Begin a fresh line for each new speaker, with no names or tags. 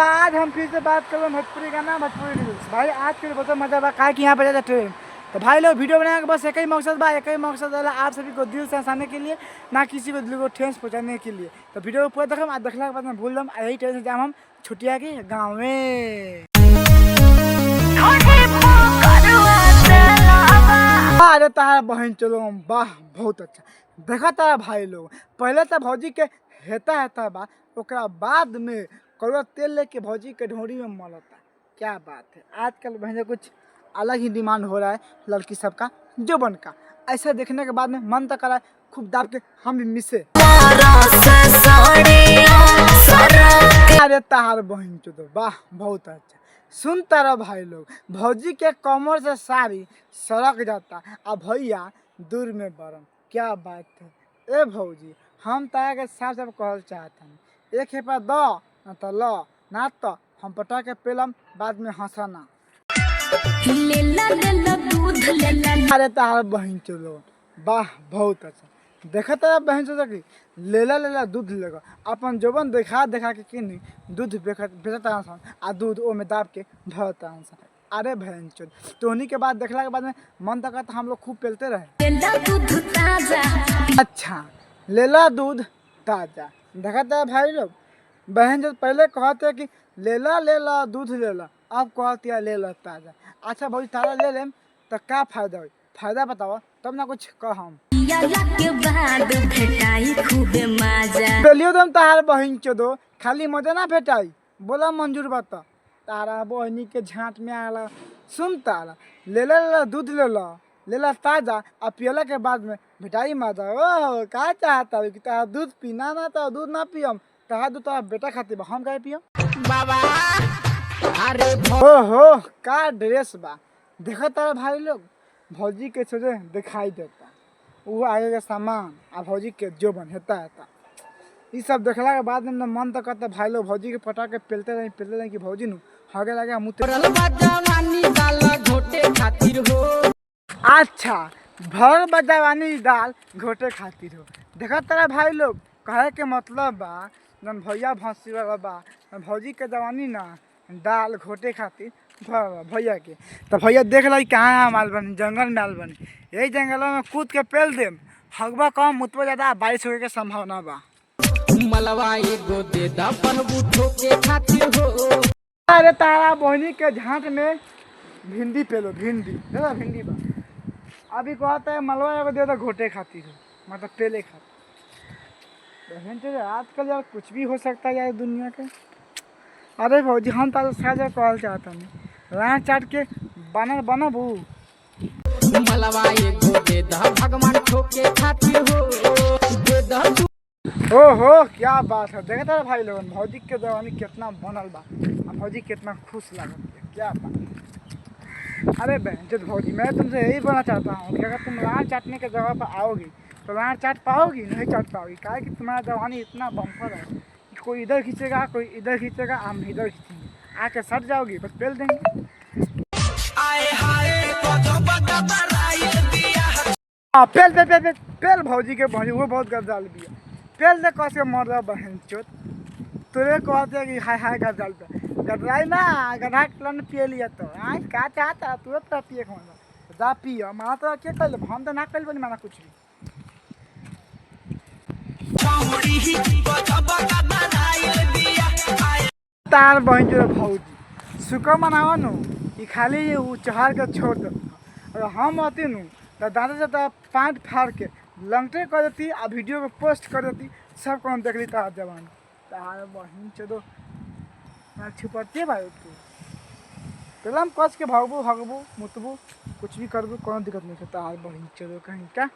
आज हम फिर से बात करें भोजपुरी गाना भोजपुरी रील्स। भाई आज के बहुत मजा बा का कि यहाँ पे जाता ट्रेन। तो भाई लोग वीडियो बनाने का बस एक ही मकसद बा, एक ही मकसद है आप सभी को दिल से हंसाने के लिए, ना किसी को दिल को ठेस पहुँचाने के लिए। तो वीडियो को पूरा देखम, आज देखने के बाद मैं भूल दम यही ट्रेन से जाम हम छुट्टिया के गाँव में। अरे तारा बहन चलो वाह बहुत अच्छा देखा तारा भाई लोग। पहले तो भौजी के हेता बा, ओकरा बाद में कड़वा तेल लेके भौजी के ढोरी में मलता। क्या बात है, आजकल बहन कुछ अलग ही डिमांड हो रहा है लड़की सबका जोबन का। ऐसा देखने के बाद में मन तो करा खूब दाब के हम भी मिसे। अरे तार बहन चलो वाह बहुत अच्छा। सुन तारा भाई लोग, भौजी के कमर से साड़ी सड़क जाता और भैया दूर में बरम। क्या बात है ए भौजी, हम तारा के साफ साफ कहल चाहते हैं, एक हेपा दो न तो लो, ना तो हम पटा के पेलम बाद में हंसाना। अरे तार बहन चलो वाह बहुत अच्छा देखा तारा बहन चलो की लेला दूध लेगा अपन जोबन देखा के नहीं दूध बेचता आ दूध ओ में दाब के भरता। अरे बहन चल तोहनी के बाद देखला के बाद में मन तक हम लोग खूब पेलते रहे। अच्छा लेला दूध ताजा देखा था भाई लोग। बहन जो पहले कहते कि लेला दूध लेला, अब कहती लेला ताजा। अच्छा भाई ताजा ले लेम तो क्या फायदा हो, फायदा बताओ तब ना कुछ कहम। पेलियो तुम तार बहन चोदो खाली मजा ना भेटाई, बोला मंजूर बता तारा बहनी के झांट में आला। सुन तारा लेला दूध लेला ताजा और पियला के बाद में भेटाई मजा। ओह का चाहता है कि तारा दूध पीना ना तो दूध ना पियम, तारा दूध तारा बेटा खाती बा, हम काहे पियम बाबा। अरे ओहो का ड्रेस बा देखो तारा भाई लोग। भौजी के सोचे दिखाई देता वो आगे के सामान आ भौजी के जोबन हेता ये सब देखला के बाद में मन तो करता भाई लोग भौजी के पटा के पेलते रही कि भौजी नु हगे लगे मुते। अच्छा भर बजावानी दाल घोटे खातिर हो देखा तारा भाई लोग। कहे के मतलब बा जन भैया भौसी वाला बा भौजी के जवानी ना दाल घोटे खातिर भैया के। तो भैया देख लो कहाँ माल बनी, जंगल में आल बनी, यही जंगल में कूद के पेल देम हगबा कम मुतबा ज्यादा बारिश होने के संभावना बा। मलवा एगो दे दा बनबू ठोके खातिर हो। अरे तारा बहनी के झांट में भिंडी पेलो, भिंडी देखो भिंडी बा अभी कहता है मलवा एगो दे दा घोटे खातिर हो मतलब पेले खातिर। आजकल यार कुछ भी हो सकता है यार दुनिया के। अरे भौजी हम तो साझा कहल चाहता हूँ रान चाट के बनल बनबू मलवा एगो दे दा भगवान ठोके खातिर हो दे दा। ओहो क्या बात है देखा था भाई लोगन भौजी के जवानी कितना बनल बा, भौजी कितना खुश लागत है। क्या बात। अरे बहन भौजी मैं तुमसे यही बोलना चाहता हूँ कि अगर तुम रान चाटने के जगह पर आओगी तो रान चाट पाओगी नहीं चाट पाओगी। क्या कि तुम्हारा जवानी इतना बम्पर है कि कोई इधर खींचेगा कोई इधर खींचेगा, हम इधर खींचेंगे, आके सट जाओगी बस पेल देंगे। पेल पेल पेल पेल भौजी के भौजी वो बहुत गजाल भी है। पेल दे कस के मर रहा बहन चोत तुरे कहते कि हाय गजाल पे गदराई ना गधा के पिए लिया तो आई का चाहता तू तो पिए खाना जा पियो माना तो क्या कर हम तो ना कर बनी माना कुछ भी। तार बहन जो भौजी सुखा मनावा नु कि खाली चढ़ के छोड़ दे और हम आती नु तो दादा से तो पाँच फाड़ के लंगटे कर देती आ वीडियो को पोस्ट कर देती, सब कौन देख ली तार जवान। तार बहन चलो छुपते भाई तू पहले हम कस के भागबू मुतबू कुछ भी करबू कोनो दिक्कत नहीं है। तार बहन चलो कहीं का